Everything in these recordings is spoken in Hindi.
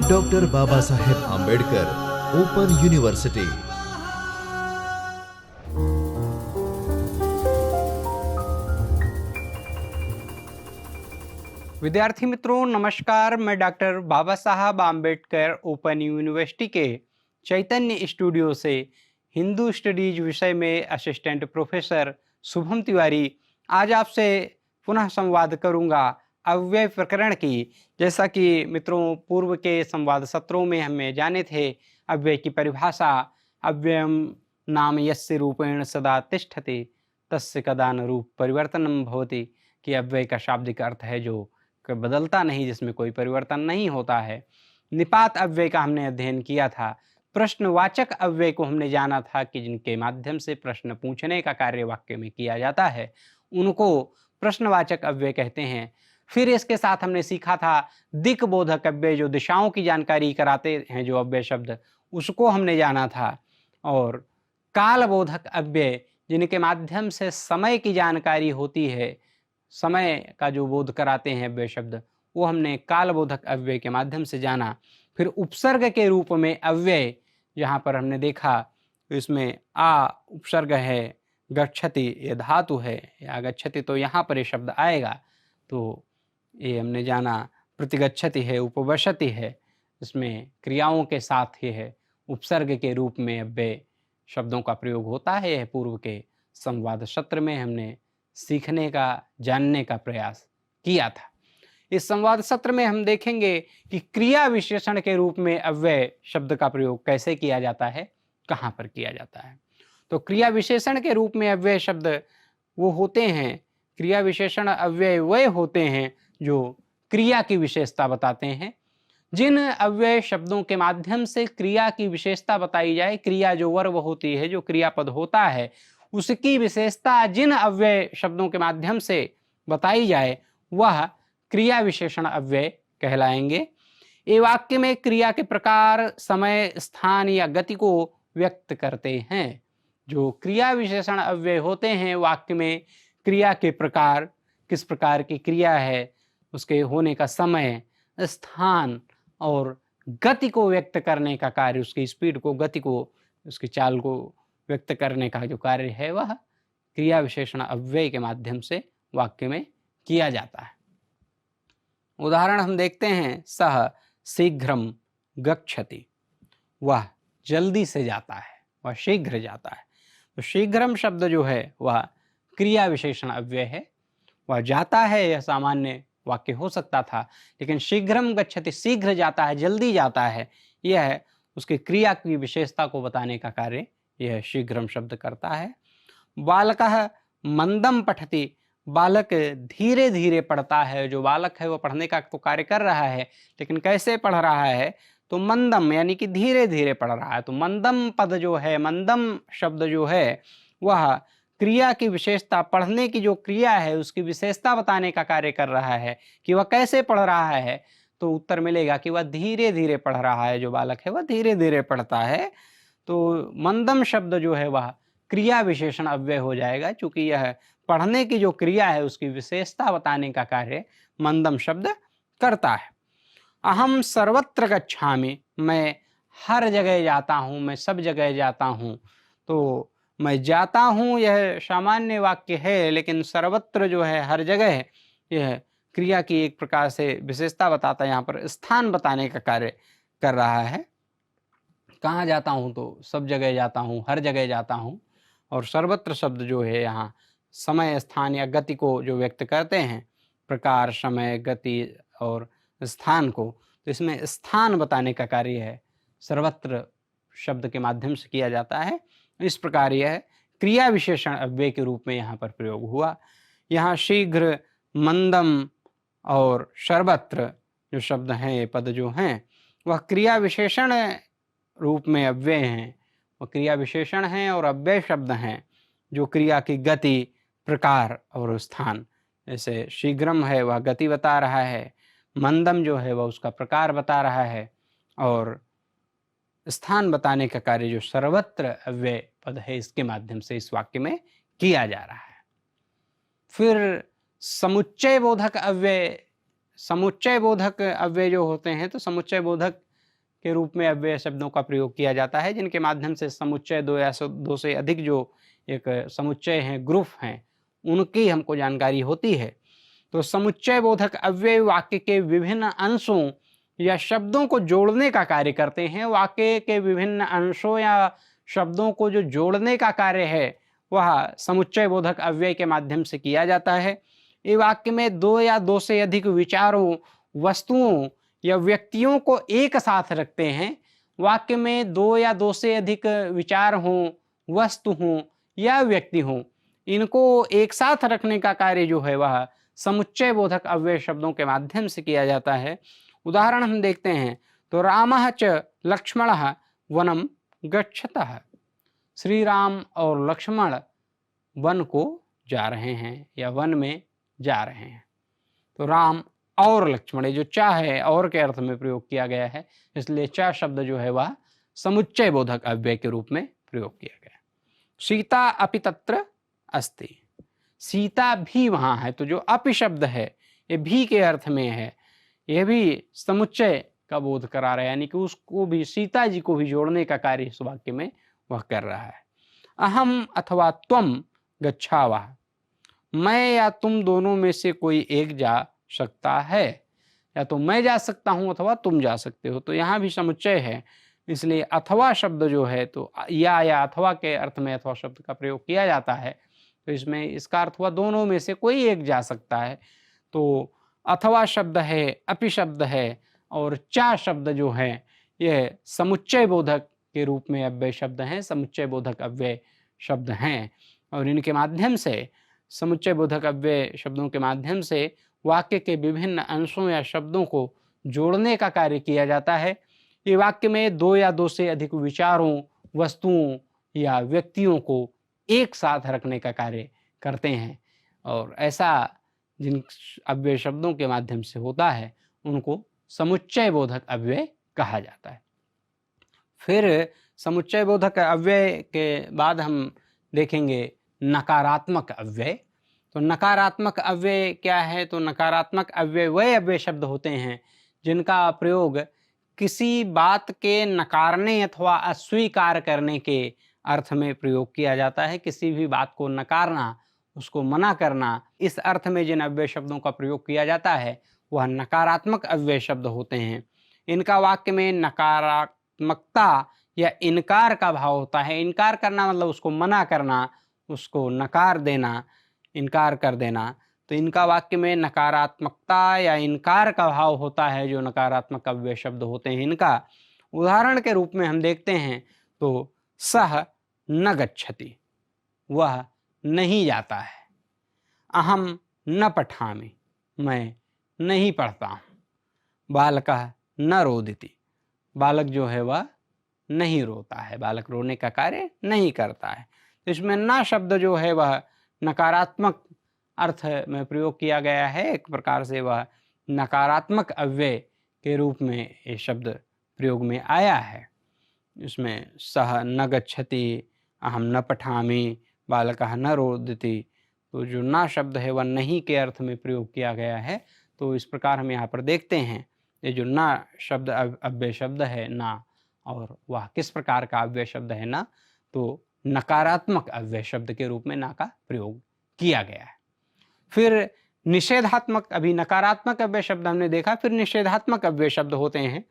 Doctor Baba Saheb Ambedkar open university. विद्यार्थी मित्रों नमस्कार, मैं डॉक्टर बाबा साहब आंबेडकर ओपन यूनिवर्सिटी के चैतन्य स्टूडियो से हिंदू स्टडीज विषय में असिस्टेंट प्रोफेसर शुभम तिवारी आज आपसे पुनः संवाद करूंगा अव्यय प्रकरण की। जैसा कि मित्रों पूर्व के संवाद सत्रों में हमें जाने थे अव्यय की परिभाषा, अव्ययम नाम यस्य रूपेण सदा तिष्ठति तस्य कदा न रूप परिवर्तनम भवति, कि अव्यय का शाब्दिक अर्थ है जो बदलता नहीं, जिसमें कोई परिवर्तन नहीं होता है। निपात अव्यय का हमने अध्ययन किया था। प्रश्नवाचक अव्यय को हमने जाना था कि जिनके माध्यम से प्रश्न पूछने का कार्य वाक्य में किया जाता है उनको प्रश्नवाचक अव्यय कहते हैं। फिर इसके साथ हमने सीखा था दिक् बोधक अव्यय, जो दिशाओं की जानकारी कराते हैं जो अव्यय शब्द, उसको हमने जाना था। और काल बोधक अव्यय, जिनके माध्यम से समय की जानकारी होती है, समय का जो बोध कराते हैं अव्यय शब्द, वो हमने कालबोधक अव्यय के माध्यम से जाना। फिर उपसर्ग के रूप में अव्यय, जहाँ पर हमने देखा इसमें आ उपसर्ग है, गच्छति ये धातु है, या गच्छति तो यहाँ पर ये शब्द आएगा, तो ये हमने जाना। प्रतिगच्छति है, उपवसति है, इसमें क्रियाओं के साथ ही है। उपसर्ग के रूप में अव्यय शब्दों का प्रयोग होता है। यह पूर्व के संवाद सत्र में हमने सीखने का, जानने का प्रयास किया था। इस संवाद सत्र में हम देखेंगे कि क्रिया विशेषण के रूप में अव्यय शब्द का प्रयोग कैसे किया जाता है, कहाँ पर किया जाता है। तो क्रिया विशेषण के रूप में अव्यय शब्द वो होते हैं, क्रिया विशेषण अव्यय वे होते हैं जो क्रिया की विशेषता बताते हैं। जिन अव्यय शब्दों के माध्यम से क्रिया की विशेषता बताई जाए, क्रिया जो वर्ब होती है, जो क्रियापद होता है, उसकी विशेषता जिन अव्यय शब्दों के माध्यम से बताई जाए वह क्रिया विशेषण अव्यय कहलाएंगे। ये वाक्य में क्रिया के प्रकार, समय, स्थान या गति को व्यक्त करते हैं। जो क्रिया विशेषण अव्यय होते हैं वाक्य में क्रिया के प्रकार, किस प्रकार की क्रिया है, उसके होने का समय, स्थान और गति को व्यक्त करने का कार्य, उसकी स्पीड को, गति को, उसकी चाल को व्यक्त करने का जो कार्य है वह क्रिया विशेषण अव्यय के माध्यम से वाक्य में किया जाता है। उदाहरण हम देखते हैं, सह शीघ्रम गच्छति, वह जल्दी से जाता है, वह शीघ्र जाता है। तो शीघ्रम शब्द जो है वह क्रिया विशेषण अव्यय है। वह जाता है, यह सामान्य वाक्य हो सकता था, लेकिन शीघ्रम गच्छति, शीघ्र जाता है, जल्दी जाता है, यह उसके क्रिया की विशेषता को बताने का कार्य यह शीघ्रम शब्द करता है। बालकः मंदम पठति, बालक धीरे धीरे पढ़ता है। जो बालक है वह पढ़ने का तो कार्य कर रहा है, लेकिन कैसे पढ़ रहा है, तो मंदम यानी कि धीरे धीरे पढ़ रहा है। तो मंदम पद जो है, मंदम शब्द जो है वह क्रिया की विशेषता, पढ़ने की जो क्रिया है उसकी विशेषता बताने का कार्य कर रहा है कि वह कैसे पढ़ रहा है। तो उत्तर मिलेगा कि वह धीरे धीरे पढ़ रहा है। जो बालक है वह धीरे धीरे पढ़ता है। तो मंदम शब्द जो है वह क्रिया विशेषण अव्यय हो जाएगा, क्योंकि यह पढ़ने की जो क्रिया है उसकी विशेषता बताने का कार्य मंदम शब्द करता है। अहम सर्वत्र गच्छामि, मैं हर जगह जाता हूँ, मैं सब जगह जाता हूँ। तो मैं जाता हूँ यह सामान्य वाक्य है, लेकिन सर्वत्र जो है हर जगह, यह क्रिया की एक प्रकार से विशेषता बताता है। यहाँ पर स्थान बताने का कार्य कर रहा है। कहाँ जाता हूँ, तो सब जगह जाता हूँ, हर जगह जाता हूँ। और सर्वत्र शब्द जो है यहाँ समय, स्थान या गति को जो व्यक्त करते हैं, प्रकार, समय, गति और स्थान को, तो इसमें स्थान बताने का कार्य है सर्वत्र शब्द के माध्यम से किया जाता है। इस प्रकार यह क्रिया विशेषण अव्यय के रूप में यहाँ पर प्रयोग हुआ। यहाँ शीघ्र, मंदम और सर्वत्र जो शब्द हैं, ये पद जो हैं, वह क्रिया विशेषण रूप में अव्यय हैं। वह क्रिया विशेषण हैं और अव्यय शब्द हैं जो क्रिया की गति, प्रकार और स्थान, जैसे शीघ्रम है वह गति बता रहा है, मंदम जो है वह उसका प्रकार बता रहा है, और स्थान बताने का कार्य जो सर्वत्र अव्यय पद है इसके माध्यम से इस वाक्य में किया जा रहा है। फिर समुच्चय बोधक अव्यय समुच्चय बोधक अव्यय जो होते हैं तो समुच्चय बोधक के रूप में अव्यय शब्दों का प्रयोग किया जाता है, जिनके माध्यम से समुच्चय दो या दो से अधिक जो एक समुच्चय हैं, ग्रुप हैं, उनकी हमको जानकारी होती है। तो समुच्चय बोधक अव्यय वाक्य के विभिन्न अंशों या शब्दों को जोड़ने का कार्य करते हैं। वाक्य के विभिन्न अंशों या शब्दों को जो जोड़ने का कार्य है वह समुच्चय बोधक अव्यय के माध्यम से किया जाता है। ये वाक्य में दो या दो से अधिक विचारों, वस्तुओं या व्यक्तियों को एक साथ रखते हैं। वाक्य में दो या दो से अधिक विचार हों, वस्तु हों या व्यक्ति हों, इनको एक साथ रखने का कार्य जो है वह समुच्चय बोधक अव्यय शब्दों के माध्यम से किया जाता है। उदाहरण हम देखते हैं तो रामः च लक्ष्मणः वनम गच्छतः। श्री राम और लक्ष्मण वन को जा रहे हैं या वन में जा रहे हैं। तो राम और लक्ष्मण, ये जो चा है और के अर्थ में प्रयोग किया गया है, इसलिए चा शब्द जो है वह समुच्चय बोधक अव्यय के रूप में प्रयोग किया गया। सीता अपि तत्र अस्ति, सीता भी वहाँ है। तो जो अपि शब्द है ये भी के अर्थ में है, यह भी समुच्चय का बोध करा रहा है, यानी कि उसको भी, सीता जी को भी जोड़ने का कार्य इस वाक्य में वह कर रहा है। अहम अथवा त्वम गच्छावः, मैं या तुम दोनों में से कोई एक जा सकता है, या तो मैं जा सकता हूं अथवा तुम जा सकते हो। तो यहाँ भी समुच्चय है, इसलिए अथवा शब्द जो है तो या अथवा के अर्थ में अथवा शब्द का प्रयोग किया जाता है। तो इसमें इसका अर्थ हुआ दोनों में से कोई एक जा सकता है। तो अथवा शब्द है, अपि शब्द है और चा शब्द जो है यह समुच्चय बोधक के रूप में अव्यय शब्द हैं, समुच्चय बोधक अव्यय शब्द हैं। और इनके माध्यम से, समुच्चय बोधक अव्यय शब्दों के माध्यम से वाक्य के विभिन्न अंशों या शब्दों को जोड़ने का कार्य किया जाता है। ये वाक्य में दो या दो से अधिक विचारों, वस्तुओं या व्यक्तियों को एक साथ रखने का कार्य करते हैं, और ऐसा जिन अव्यय शब्दों के माध्यम से होता है उनको समुच्चय बोधक अव्यय कहा जाता है। फिर समुच्चय बोधक अव्यय के बाद हम देखेंगे नकारात्मक अव्यय। तो नकारात्मक अव्यय क्या है? तो नकारात्मक अव्यय वह अव्यय शब्द होते हैं जिनका प्रयोग किसी बात के नकारने अथवा अस्वीकार करने के अर्थ में प्रयोग किया जाता है। किसी भी बात को नकारना, उसको मना करना, इस अर्थ में जिन अव्यय शब्दों का प्रयोग किया जाता है वह नकारात्मक अव्यय शब्द होते हैं। इनका वाक्य में नकारात्मकता या इनकार का भाव होता है। इनकार करना मतलब उसको मना करना, उसको नकार देना, इनकार कर देना। तो इनका वाक्य में नकारात्मकता या इनकार का भाव होता है, जो नकारात्मक अव्यय शब्द होते हैं इनका। उदाहरण के रूप में हम देखते हैं तो सह न गच्छति, वह नहीं जाता है। अहम न पठामि, मैं नहीं पढ़ता हूँ। बालकः न रोदिति, बालक जो है वह नहीं रोता है, बालक रोने का कार्य नहीं करता है। तो इसमें न शब्द जो है वह नकारात्मक अर्थ में प्रयोग किया गया है। एक प्रकार से वह नकारात्मक अव्यय के रूप में ये शब्द प्रयोग में आया है। इसमें सह न गच्छति, अहम न पठामि, बालकः न रोदिति, तो जो ना शब्द है वह नहीं के अर्थ में प्रयोग किया गया है। तो इस प्रकार हम यहाँ पर देखते हैं ये जो ना शब्द अव्यय शब्द है ना, और वह किस प्रकार का अव्यय शब्द है ना, तो नकारात्मक अव्यय शब्द के रूप में ना का प्रयोग किया गया है। फिर निषेधात्मक, अभी नकारात्मक अव्यय शब्द हमने देखा, फिर निषेधात्मक अव्यय शब्द होते हैं।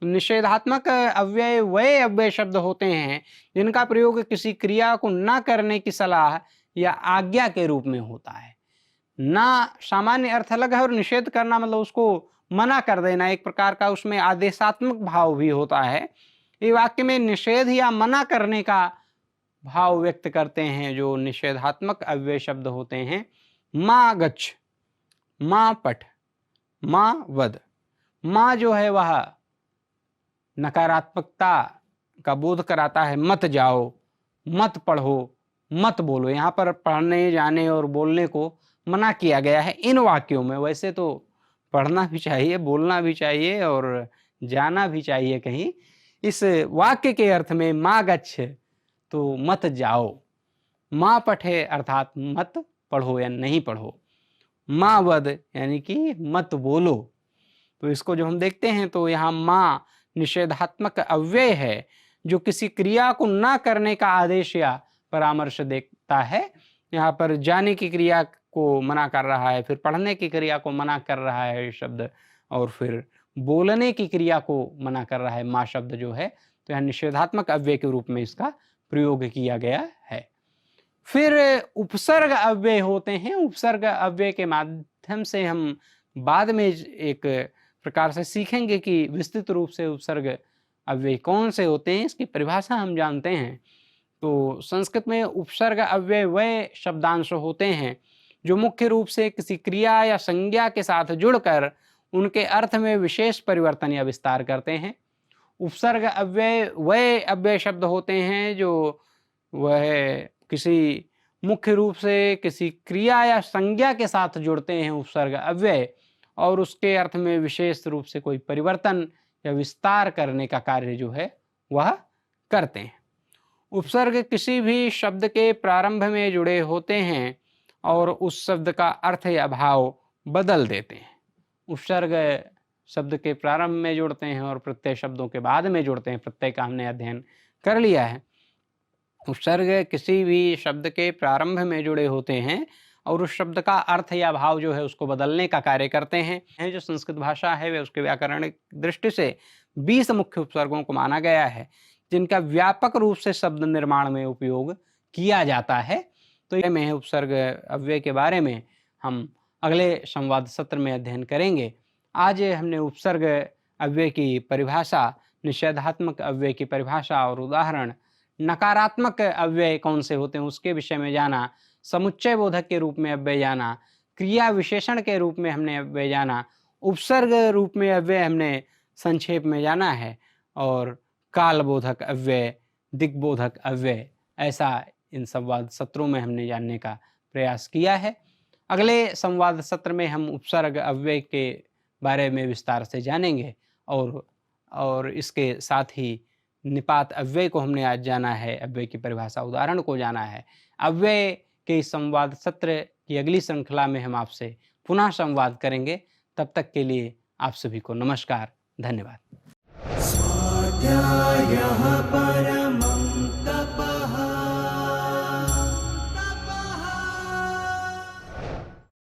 निषेधात्मक अव्यय वह अव्यय शब्द होते हैं जिनका प्रयोग किसी क्रिया को न करने की सलाह या आज्ञा के रूप में होता है। ना सामान्य अर्थ अलग है और निषेध करना मतलब उसको मना कर देना, एक प्रकार का उसमें आदेशात्मक भाव भी होता है। ये वाक्य में निषेध या मना करने का भाव व्यक्त करते हैं जो निषेधात्मक अव्यय शब्द होते हैं। माँ गच्छ, माँ पठ, माँ वद। माँ जो है वह नकारात्मकता का बोध कराता है, मत जाओ, मत पढ़ो, मत बोलो। यहाँ पर पढ़ने, जाने और बोलने को मना किया गया है इन वाक्यों में। वैसे तो पढ़ना भी चाहिए, बोलना भी चाहिए और जाना भी चाहिए कहीं। इस वाक्य के अर्थ में माँ गच्छ तो मत जाओ, माँ पठे अर्थात मत पढ़ो या नहीं पढ़ो, माँ वद यानी कि मत बोलो, तो इसको जो हम देखते हैं तो यहाँ माँ निषेधात्मक अव्यय है जो किसी क्रिया को ना करने का आदेश या परामर्श देता है। यहाँ पर जाने की क्रिया को मना कर रहा है, फिर पढ़ने की क्रिया को मना कर रहा है ये शब्द, और फिर बोलने की क्रिया को मना कर रहा है माँ शब्द जो है। तो यहाँ निषेधात्मक अव्यय के रूप में इसका प्रयोग किया गया है। फिर उपसर्ग अव्यय होते हैं। उपसर्ग अव्यय के माध्यम से हम बाद में एक प्रकार से सीखेंगे कि विस्तृत रूप से उपसर्ग अव्यय कौन से होते हैं, इसकी परिभाषा हम जानते हैं। तो संस्कृत में उपसर्ग अव्यय वे शब्दांश होते हैं जो मुख्य रूप से किसी क्रिया या संज्ञा के साथ जुड़कर उनके अर्थ में विशेष परिवर्तन या विस्तार करते हैं। उपसर्ग अव्यय वे अव्यय शब्द होते हैं जो वह किसी मुख्य रूप से किसी क्रिया या संज्ञा के साथ जुड़ते हैं उपसर्ग अव्यय, और उसके अर्थ में विशेष रूप से कोई परिवर्तन या विस्तार करने का कार्य जो है वह करते हैं। उपसर्ग किसी भी शब्द के प्रारंभ में जुड़े होते हैं और उस शब्द का अर्थ या भाव बदल देते हैं। उपसर्ग शब्द के प्रारंभ में जुड़ते हैं और प्रत्यय शब्दों के बाद में जुड़ते हैं। प्रत्यय का हमने अध्ययन कर लिया है। उपसर्ग किसी भी शब्द के प्रारंभ में जुड़े होते हैं और उस शब्द का अर्थ या भाव जो है उसको बदलने का कार्य करते हैं। जो संस्कृत भाषा है वे उसके व्याकरण दृष्टि से 20 मुख्य उपसर्गों को माना गया है जिनका व्यापक रूप से शब्द निर्माण में उपयोग किया जाता है। तो ये में उपसर्ग अव्यय के बारे में हम अगले संवाद सत्र में अध्ययन करेंगे। आज हमने उपसर्ग अव्यय की परिभाषा, निषेधात्मक अव्यय की परिभाषा और उदाहरण, नकारात्मक अव्यय कौन से होते हैं उसके विषय में जाना, समुच्चय बोधक के रूप में अव्यय जाना, क्रिया विशेषण के रूप में हमने अव्यय जाना, उपसर्ग रूप में अव्यय हमने संक्षेप में जाना है, और कालबोधक अव्यय, दिग्बोधक अव्यय, ऐसा इन संवाद सत्रों में हमने जानने का प्रयास किया है। अगले संवाद सत्र में हम उपसर्ग अव्यय के बारे में विस्तार से जानेंगे और इसके साथ ही निपात अव्यय को हमने आज जाना है, अव्यय की परिभाषा उदाहरण को जाना है। अव्यय के इस संवाद सत्र की अगली श्रृंखला में हम आपसे पुनः संवाद करेंगे। तब तक के लिए आप सभी को नमस्कार, धन्यवाद। स्वाध्यायः परः